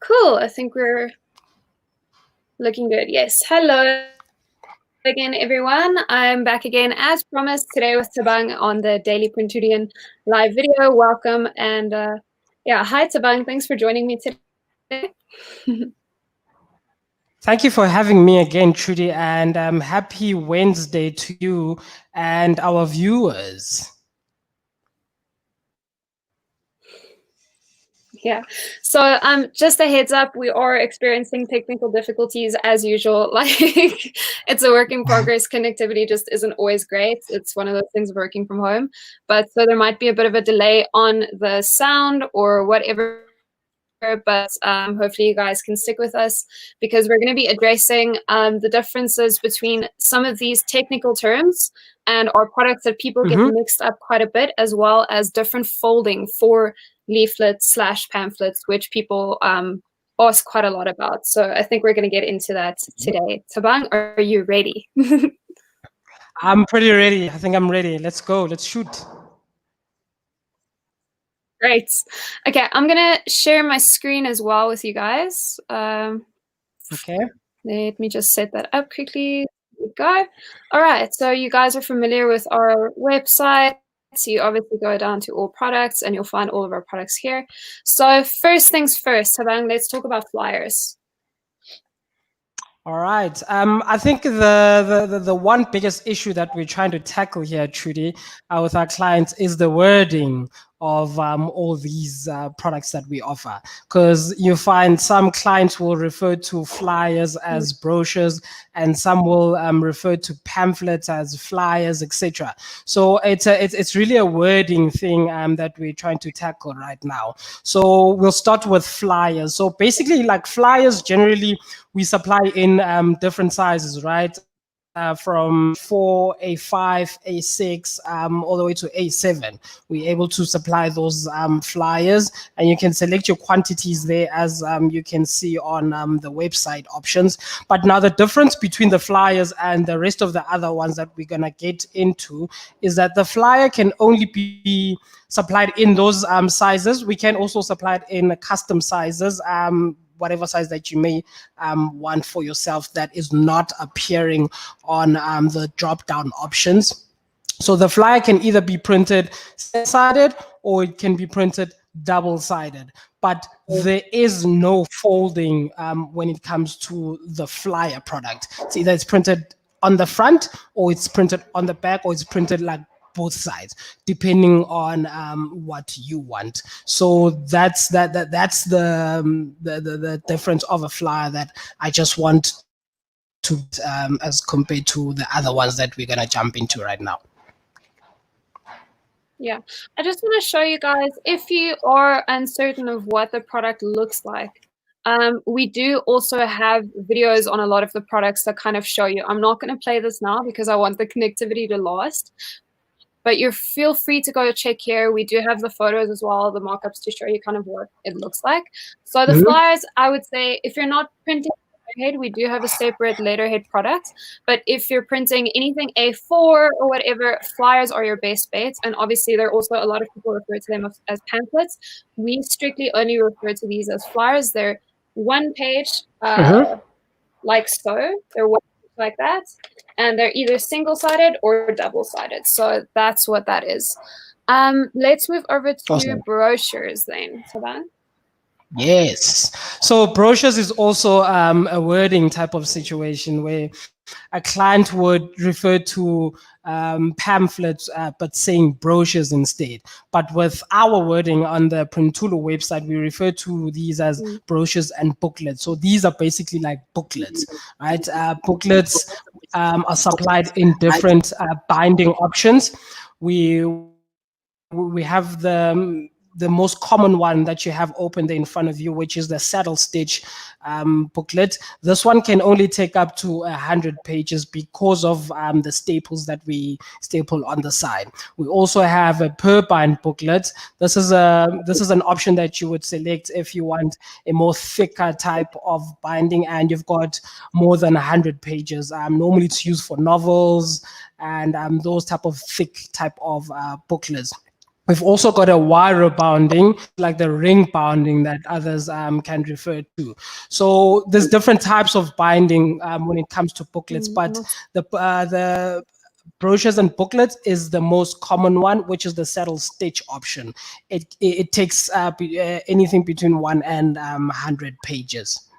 cool. I think we're looking good. Yes. Hello again, everyone. I'm back again, as promised, today with Tabang on the Daily Printurian live video. Welcome. And hi, Tabang. Thanks for joining me today. Thank you for having me again, Trudy, and happy Wednesday to you and our viewers. Yeah. So just a heads up, we are experiencing technical difficulties as usual. Like it's a work in progress. Connectivity just isn't always great. It's one of those things of working from home. But so there might be a bit of a delay on the sound or whatever. But hopefully you guys can stick with us because we're going to be addressing the differences between some of these technical terms and our products that people get mixed up quite a bit, as well as different folding for leaflets / pamphlets, which people ask quite a lot about. So I think we're going to get into that today. Tabang, are you ready? I'm pretty ready. I think I'm ready. Let's go. Let's shoot. Great. Okay, I'm going to share my screen as well with you guys. Okay. Let me just set that up quickly. There we go. All right, so you guys are familiar with our website. So you obviously go down to all products and you'll find all of our products here. So first things first, Tabang, let's talk about flyers. All right. I think the one biggest issue that we're trying to tackle here, Trudy, with our clients is the wording of all these products that we offer, because you find some clients will refer to flyers as brochures and some will refer to pamphlets as flyers, etc. So it's really a wording thing that we're trying to tackle right now. So we'll start with flyers. So basically, like flyers, generally we supply in different sizes, right? From 4, A5, A6, all the way to A7. We're able to supply those flyers, and you can select your quantities there as you can see on the website options. But now the difference between the flyers and the rest of the other ones that we're going to get into is that the flyer can only be supplied in those sizes. We can also supply it in custom sizes, whatever size that you may want for yourself that is not appearing on the drop-down options. So the flyer can either be printed single-sided or it can be printed double-sided, but there is no folding when it comes to the flyer product. It's either it's printed on the front or it's printed on the back or it's printed like both sides, depending on what you want. So that's the difference of a flyer that I just want to as compared to the other ones that we're gonna jump into right now. Yeah, I just want to show you guys, if you are uncertain of what the product looks like, we do also have videos on a lot of the products that kind of show you. I'm not going to play this now because I want the connectivity to last. But you feel free to go check here. We do have the photos as well, the mock-ups to show you kind of what it looks like. So the flyers, I would say, if you're not printing letterhead, we do have a separate letterhead product. But if you're printing anything A4 or whatever, flyers are your best bets. And obviously, there are also a lot of people refer to them as pamphlets. We strictly only refer to these as flyers. They're one page, like so. They're one page like that. And they're either single-sided or double-sided. So that's what that is. Let's move over to brochures then, Tabang. Yes. So brochures is also a wording type of situation where a client would refer to pamphlets, but saying brochures instead. But with our wording on the Printulu website, we refer to these as brochures and booklets. So these are basically like booklets, right? Booklets are supplied in different binding options. We have the most common one that you have open there in front of you, which is the saddle stitch booklet. This one can only take up to 100 pages because of the staples that we staple on the side. We also have a per bind booklet. This is an option that you would select if you want a more thicker type of binding and you've got more than 100 pages. Normally it's used for novels and those type of thick type of booklets. We've also got a wire bounding, like the ring bounding that others can refer to. So there's different types of binding when it comes to booklets, but the brochures and booklets is the most common one, which is the saddle stitch option. It takes anything between 1 and 100 pages.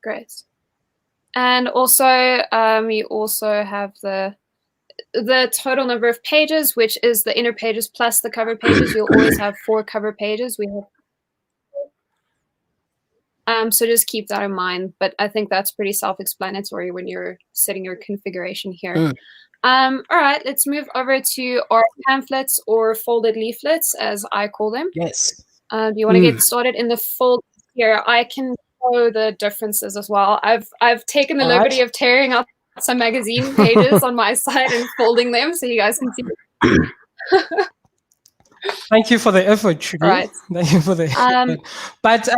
Great. And also, you also have the total number of pages, which is the inner pages plus the cover pages. You'll always have 4 cover pages. We have so just keep that in mind. But I think that's pretty self-explanatory when you're setting your configuration here. All right, let's move over to our pamphlets or folded leaflets, as I call them. Yes. Do you want to get started in the fold here? I can show the differences as well. I've taken the liberty of tearing up some magazine pages on my side and folding them so you guys can see. Thank you for the effort, Trudy. Right. Thank you for the effort. But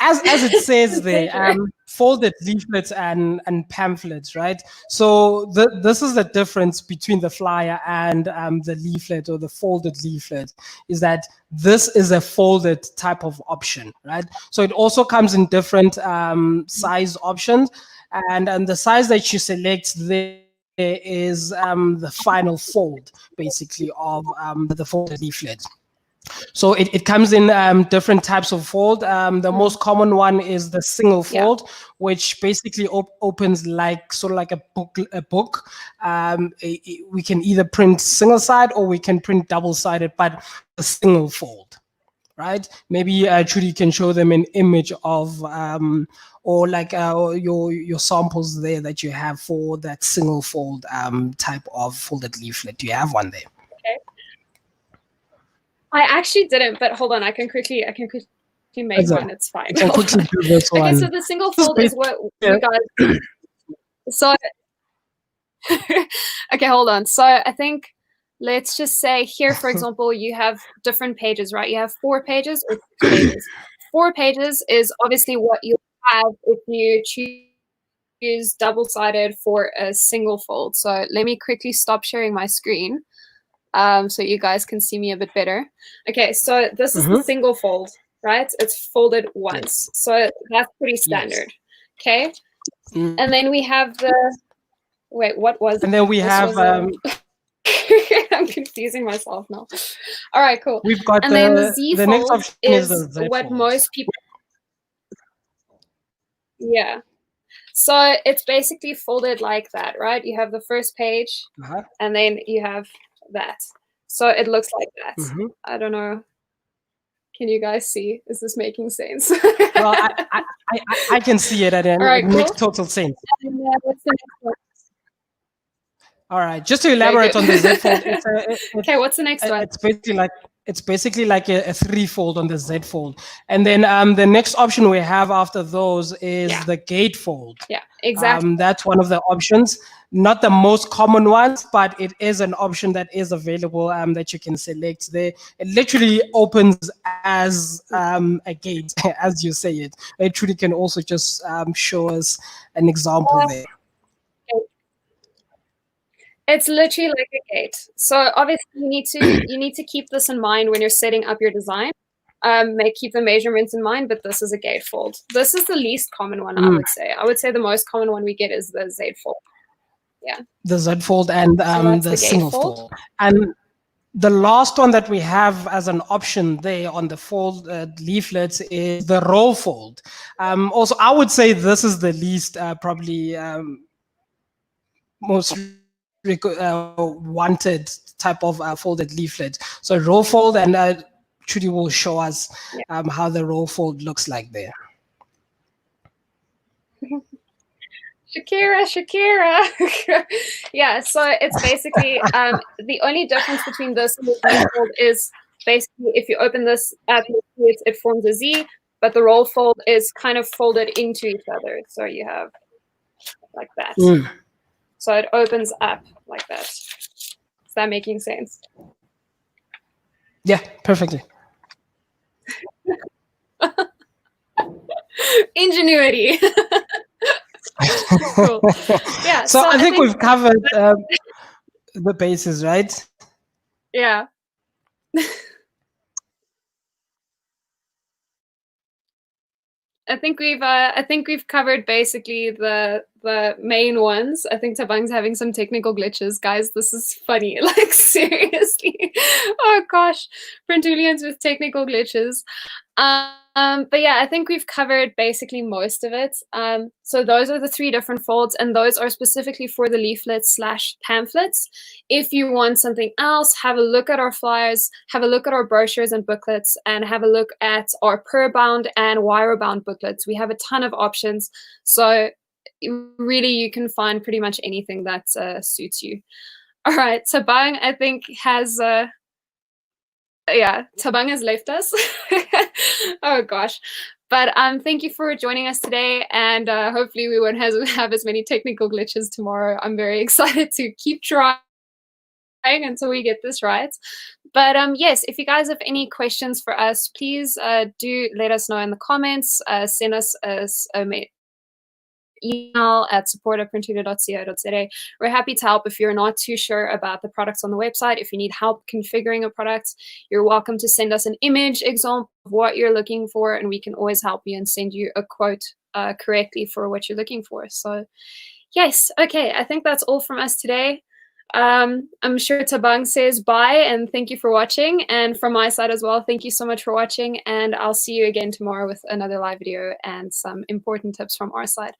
as it says there, folded leaflets and pamphlets, right? So this is the difference between the flyer and the leaflet or the folded leaflet, is that this is a folded type of option, right? So it also comes in different size options, and the size that you select there is the final fold, basically, of the folded leaflet. So it comes in different types of fold. The most common one is the single fold, which basically opens like sort of like a book. We can either print single side or we can print double sided, but a single fold, right? Maybe Trudy can show them an image of or like your samples there that you have for that single fold type of folded leaflet. Do you have one there? Okay. I actually didn't, but hold on. I can quickly make one. It's fine. I can quickly do this one. Okay, so the single fold is what you guys. So, okay, hold on. So I think let's just say here, for example, you have different pages, right? You have 4 pages or 6 pages. 4 pages is obviously what you have if you choose double-sided for a single fold. So let me quickly stop sharing my screen so you guys can see me a bit better. Okay, so this is the single fold, right? It's folded once. So that's pretty standard. Okay. And then we have the, wait, what was it? And then we have... I'm confusing myself now. All right, cool. We've got and then the Z fold is what fold. most people... Yeah. So it's basically folded like that, right? You have the first page, and then you have that. So it looks like that. I don't know. Can you guys see? Is this making sense? Well, I can see it, and it makes total sense. And, what's the next one? All right, just to elaborate on the Z fold. Okay, what's the next one? It's basically like a 3-fold on the Z fold, and then the next option we have after those is the Gatefold. Yeah, exactly. That's one of the options, not the most common ones, but it is an option that is available that you can select there. It literally opens as a gate, as you say it. It truly can also just show us an example there. It's literally like a gate. So obviously you need to keep this in mind when you're setting up your design. Keep the measurements in mind, but this is a gatefold. This is the least common one, I would say. I would say the most common one we get is the Z fold. Yeah. The Z fold and the single fold. And the last one that we have as an option there on the fold leaflets is the roll fold. Also, I would say this is the least probably most wanted type of folded leaflet. So roll fold, and Trudy will show us how the roll fold looks like there. Shakira. Yeah, so it's basically the only difference between this and the roll fold is basically if you open this up, it forms a Z, but the roll fold is kind of folded into each other. So you have like that. So it opens up like that. Is that making sense? Yeah, perfectly. Ingenuity. Cool. Yeah. So I think we've covered the basis, right? Yeah. I think we've covered basically the main ones. I think Tabang's having some technical glitches, guys. This is funny, like seriously. Oh gosh, Printulians with technical glitches. But yeah, I think we've covered basically most of it. So those are the 3 different folds, and those are specifically for the leaflets / pamphlets. If you want something else, have a look at our flyers, have a look at our brochures and booklets, and have a look at our per-bound and wire-bound booklets. We have a ton of options. So really, you can find pretty much anything that suits you. All right, Tabang, I think, has... yeah, Tabang has left us. Oh gosh. But thank you for joining us today, and hopefully we won't have as many technical glitches tomorrow. I'm very excited to keep trying until we get this right. But yes, if you guys have any questions for us, please do let us know in the comments. Send us a email at support@printulia.co.za. We're happy to help if you're not too sure about the products on the website. If you need help configuring a product, you're welcome to send us an image example of what you're looking for, and we can always help you and send you a quote correctly for what you're looking for. So yes, okay, I think that's all from us today. I'm sure Tabang says bye and thank you for watching. And from my side as well, thank you so much for watching. And I'll see you again tomorrow with another live video and some important tips from our side.